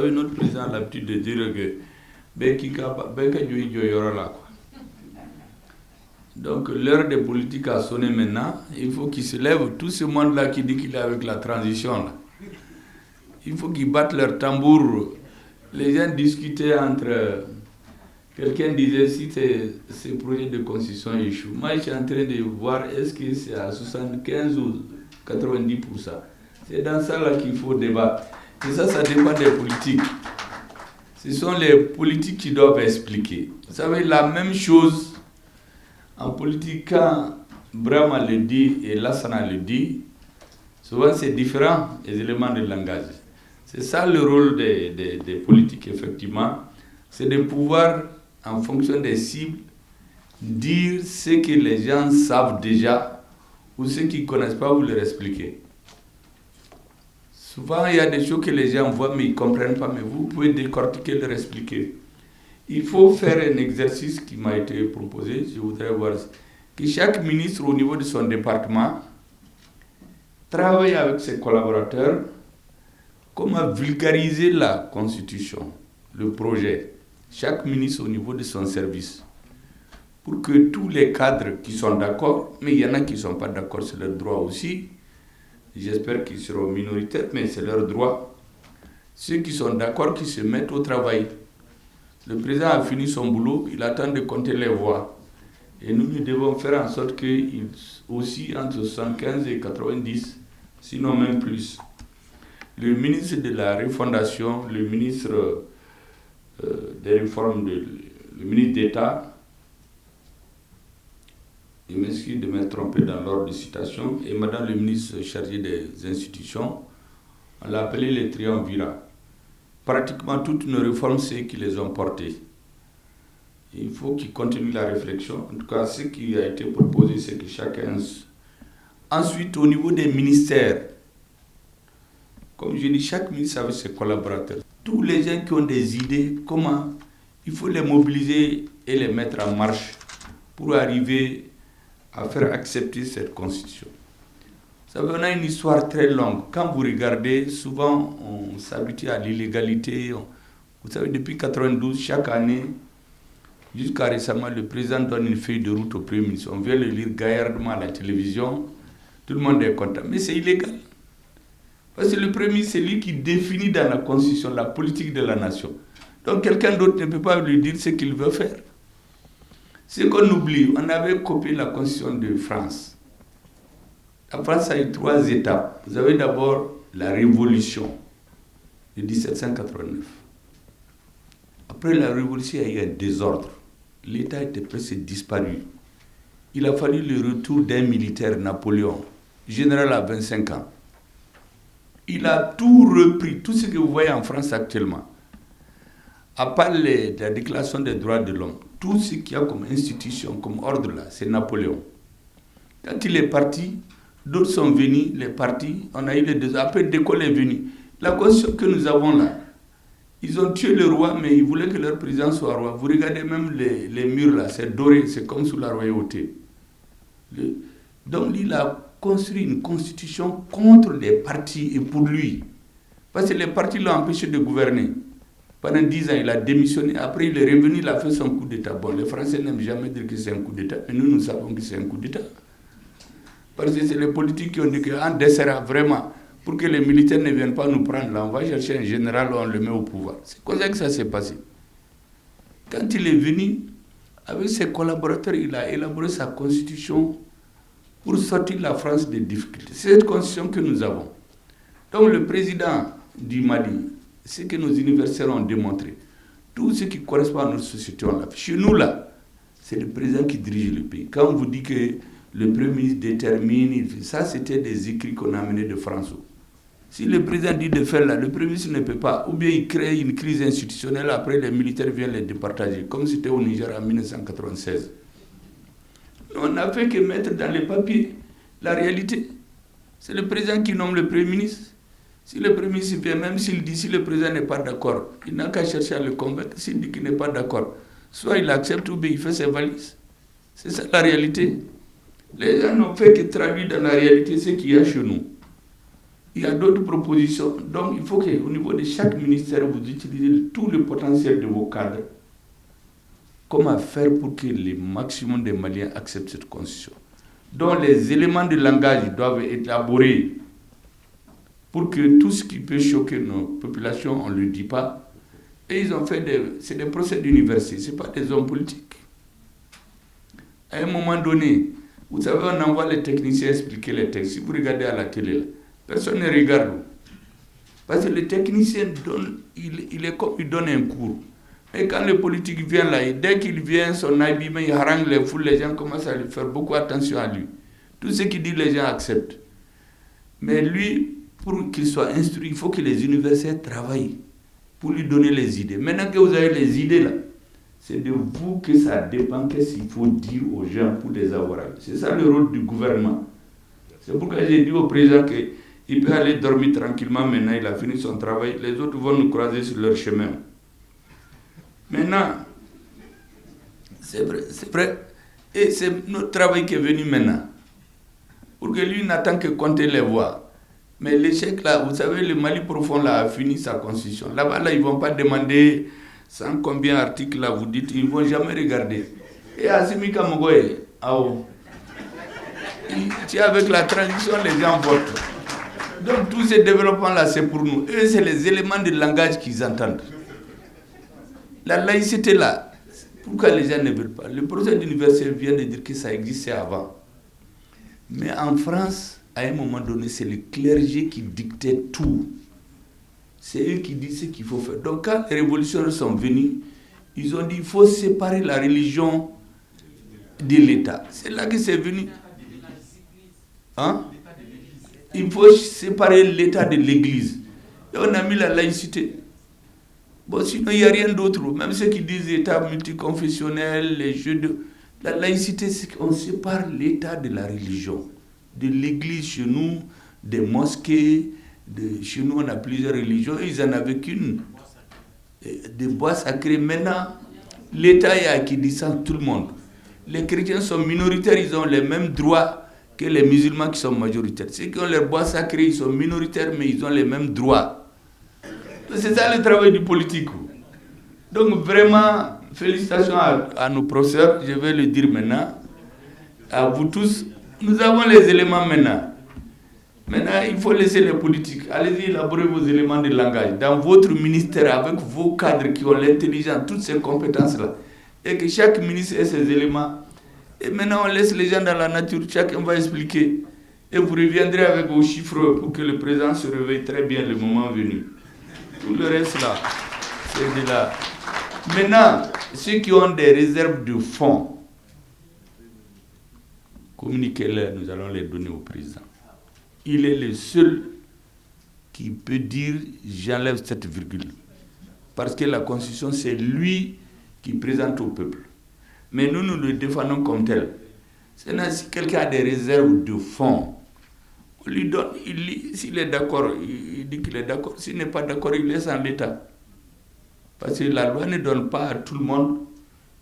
savez, notre président a l'habitude de dire que donc l'heure des politiques a sonné maintenant. Il faut qu'il se lève. Tout ce monde-là qui dit qu'il est avec la transition, là, il faut qu'ils battent leur tambour. Les gens discutaient entre... Quelqu'un disait si ces projets de constitution échouent. Moi, je suis en train de voir est-ce que c'est à 75 ou 90%. C'est dans ça là qu'il faut débattre. Et ça dépend des politiques. Ce sont les politiques qui doivent expliquer. Vous savez, la même chose en politique, quand Brahma le dit et Lassana le dit, souvent c'est différent, les éléments de langage. C'est ça le rôle des politiques, effectivement. C'est de pouvoir, en fonction des cibles, dire ce que les gens savent déjà ou ce qu'ils ne connaissent pas, vous leur expliquer. Souvent, il y a des choses que les gens voient mais ils ne comprennent pas, mais vous pouvez décortiquer, leur expliquer. Il faut faire un exercice qui m'a été proposé, je voudrais voir, que chaque ministre au niveau de son département travaille avec ses collaborateurs, comment vulgariser la Constitution, le projet. Chaque ministre au niveau de son service, pour que tous les cadres qui sont d'accord, mais il y en a qui ne sont pas d'accord, c'est leur droit aussi, j'espère qu'ils seront minoritaires, mais c'est leur droit. Ceux qui sont d'accord, qui se mettent au travail. Le président a fini son boulot, il attend de compter les voix. Et nous devons faire en sorte qu'il aussi entre 75 et 90, sinon même plus. Le ministre de la Refondation, le ministre des réformes, le ministre d'État, je m'excuse de m'être trompé dans l'ordre de citation, et madame le ministre chargé des institutions, on l'a appelé les triumvirats. Pratiquement toutes nos réformes, c'est qui les ont portées. Il faut qu'ils continuent la réflexion. En tout cas, ce qui a été proposé, c'est que chacun... Ensuite, au niveau des ministères, comme je dis, chaque ministre avec ses collaborateurs. Tous les gens qui ont des idées, comment il faut les mobiliser et les mettre en marche pour arriver à faire accepter cette constitution. Vous savez, on a une histoire très longue. Quand vous regardez, souvent on s'habitue à l'illégalité. Vous savez, depuis 1992, chaque année, jusqu'à récemment, le président donne une feuille de route au Premier ministre. On vient le lire gaillardement à la télévision. Tout le monde est content. Mais c'est illégal. Parce que le Premier ministre, c'est lui qui définit dans la Constitution la politique de la nation. Donc quelqu'un d'autre ne peut pas lui dire ce qu'il veut faire. Ce qu'on oublie, on avait copié la Constitution de France. La France a eu 3 étapes. Vous avez d'abord la Révolution de 1789. Après la Révolution, il y a eu un désordre. L'État était presque disparu. Il a fallu le retour d'un militaire, Napoléon, général à 25 ans. Il a tout repris, tout ce que vous voyez en France actuellement. À part la Déclaration des droits de l'homme, tout ce qu'il y a comme institution, comme ordre là, c'est Napoléon. Quand il est parti, d'autres sont venus, les partis, on a eu les deux. Après, De Gaulle est venu. La constitution que nous avons là, ils ont tué le roi, mais ils voulaient que leur président soit roi. Vous regardez même les murs là, c'est doré, c'est comme sous la royauté. Donc il a construit une constitution contre les partis et pour lui. Parce que les partis l'ont empêché de gouverner. Pendant 10 ans, il a démissionné. Après, il est revenu, il a fait son coup d'État. Bon, les Français n'aiment jamais dire que c'est un coup d'État, mais nous savons que c'est un coup d'État. Parce que c'est les politiques qui ont dit qu'on dessert vraiment, pour que les militaires ne viennent pas nous prendre là, on va chercher un général, on le met au pouvoir. C'est comme ça que ça s'est passé. Quand il est venu, avec ses collaborateurs, il a élaboré sa constitution pour sortir la France des difficultés. C'est cette constitution que nous avons. Donc le président du Mali, ce que nos universitaires ont démontré, tout ce qui correspond à notre société, on l'a fait. Chez nous là, c'est le président qui dirige le pays. Quand on vous dit que le Premier ministre détermine, ça c'était des écrits qu'on a amenés de France. Si le président dit de faire là, le Premier ministre ne peut pas, ou bien il crée une crise institutionnelle, après les militaires viennent les départager, comme c'était au Niger en 1996. On n'a fait que mettre dans les papiers la réalité. C'est le président qui nomme le Premier ministre. Si le Premier ministre vient, même s'il dit, si le président n'est pas d'accord, il n'a qu'à chercher à le convaincre. S'il dit qu'il n'est pas d'accord, soit il accepte ou bien il fait ses valises. C'est ça la réalité. Les gens n'ont fait que traduire dans la réalité ce qu'il y a chez nous. Il y a d'autres propositions. Donc, il faut qu'au niveau de chaque ministère, vous utilisez tout le potentiel de vos cadres. Comment faire pour que le maximum des Maliens acceptent cette constitution? Donc, les éléments de langage doivent être élaborés pour que tout ce qui peut choquer nos populations, on ne le dit pas. Et ils ont fait c'est des procès d'université, ce n'est pas des hommes politiques. À un moment donné, vous savez, on envoie les techniciens expliquer les textes. Si vous regardez à la télé, là, personne ne regarde. Parce que le technicien il est comme il donne un cours. Et quand le politique vient là, dès qu'il vient, son habillement, il harangue les foules, les gens commencent à lui faire beaucoup attention à lui. Tout ce qu'il dit, les gens acceptent. Mais lui, pour qu'il soit instruit, il faut que les universitaires travaillent pour lui donner les idées. Maintenant que vous avez les idées là, c'est de vous que ça dépend, qu'est-ce qu'il faut dire aux gens pour les avoir. C'est ça le rôle du gouvernement. C'est pourquoi j'ai dit au président qu'il peut aller dormir tranquillement maintenant, il a fini son travail, les autres vont nous croiser sur leur chemin. Maintenant, c'est vrai, et c'est notre travail qui est venu maintenant, pour que lui n'attend que compter les voix. Mais l'échec là, vous savez, le Mali profond là a fini sa constitution. Là-bas, là, ils ne vont pas demander sans combien d'articles là, vous dites, ils ne vont jamais regarder. Et Assimi Kamogoye, avec la transition, les gens votent. Donc tous ces développements là, c'est pour nous. Eux, c'est les éléments de langage qu'ils entendent. La laïcité là, pourquoi les gens ne veulent pas? Le procès d'université vient de dire que ça existait avant. Mais en France, à un moment donné, c'est le clergé qui dictait tout. C'est eux qui disent ce qu'il faut faire. Donc quand les révolutionnaires sont venus, ils ont dit qu'il faut séparer la religion de l'État. C'est là que c'est venu. Hein? Il faut séparer l'État de l'Église. Et on a mis la laïcité. Bon, sinon, il n'y a rien d'autre. Même ceux qui disent État multiconfessionnel, les jeux de... La laïcité, c'est qu'on sépare l'État de la religion. De l'Église chez nous, des mosquées. Chez nous, on a plusieurs religions. Ils n'en avaient qu'une. Des bois sacrés. Maintenant, l'État est acquérissant tout le monde. Les chrétiens sont minoritaires, ils ont les mêmes droits que les musulmans qui sont majoritaires. Ceux qui ont les bois sacrés, ils sont minoritaires, mais ils ont les mêmes droits. C'est ça le travail du politique. Donc vraiment, félicitations à nos professeurs, je vais le dire maintenant, à vous tous. Nous avons les éléments maintenant. Maintenant, il faut laisser les politiques. Allez-y élaborer vos éléments de langage dans votre ministère avec vos cadres qui ont l'intelligence, toutes ces compétences-là. Et que chaque ministre ait ses éléments. Et maintenant, on laisse les gens dans la nature, chacun va expliquer. Et vous reviendrez avec vos chiffres pour que le président se réveille très bien le moment venu. Tout le reste là, c'est de là. Maintenant, ceux qui ont des réserves de fonds, communiquez-les, nous allons les donner au président. Il est le seul qui peut dire j'enlève cette virgule. Parce que la Constitution, c'est lui qui présente au peuple. Mais nous le défendons comme tel. C'est-à-dire, si quelqu'un a des réserves de fonds, on lui donne, il lit, s'il est d'accord, il dit qu'il est d'accord. S'il n'est pas d'accord, il laisse en l'état. Parce que la loi ne donne pas à tout le monde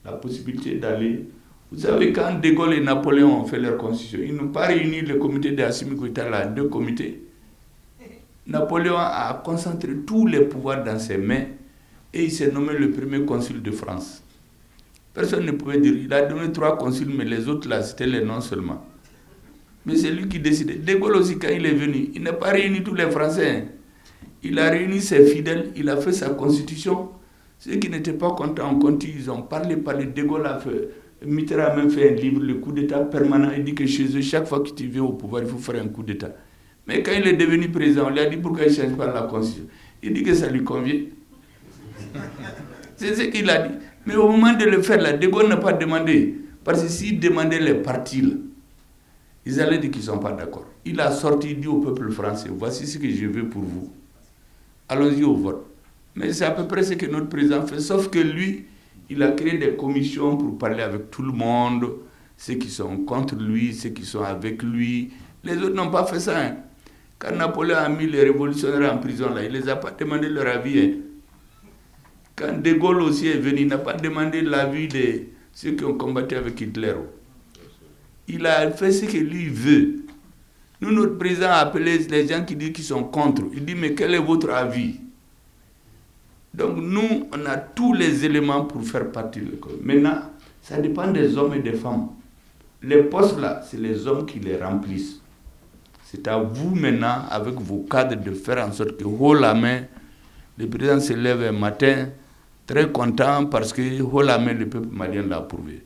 la possibilité d'aller. Vous savez, quand De Gaulle et Napoléon ont fait leur constitution, ils n'ont pas réuni le comité d'Assimi Goïta là, 2 comités. Napoléon a concentré tous les pouvoirs dans ses mains et il s'est nommé le premier consul de France. Personne ne pouvait dire, il a donné 3 consuls, mais les autres là, c'était les noms seulement. Mais c'est lui qui décidait. De Gaulle aussi, quand il est venu, il n'a pas réuni tous les Français. Il a réuni ses fidèles, il a fait sa constitution. Ceux qui n'étaient pas contents en Conti, ils ont parlé. De Gaulle a fait, Mitterrand a même fait un livre, le coup d'État permanent. Il dit que chez eux, chaque fois que tu viens au pouvoir, il faut faire un coup d'État. Mais quand il est devenu président, on lui a dit pourquoi il ne change pas la constitution. Il dit que ça lui convient. C'est ce qu'il a dit. Mais au moment de le faire, là, De Gaulle n'a pas demandé. Parce que s'il demandait les partis, là, ils allaient dire qu'ils ne sont pas d'accord. Il a sorti, il dit au peuple français, voici ce que je veux pour vous. Allons-y au vote. Mais c'est à peu près ce que notre président fait, sauf que lui, il a créé des commissions pour parler avec tout le monde, ceux qui sont contre lui, ceux qui sont avec lui. Les autres n'ont pas fait ça. Hein. Quand Napoléon a mis les révolutionnaires en prison, là, il ne les a pas demandé leur avis. Hein. Quand De Gaulle aussi est venu, il n'a pas demandé l'avis de ceux qui ont combattu avec Hitler. Il a fait ce que lui veut. Nous, notre président a appelé les gens qui disent qu'ils sont contre. Il dit, mais quel est votre avis? Donc nous, on a tous les éléments pour faire partie de l'école. Maintenant, ça dépend des hommes et des femmes. Les postes là, c'est les hommes qui les remplissent. C'est à vous maintenant, avec vos cadres, de faire en sorte que haut la main, le président se lève un matin très content parce que haut la main, le peuple malien l'a approuvé.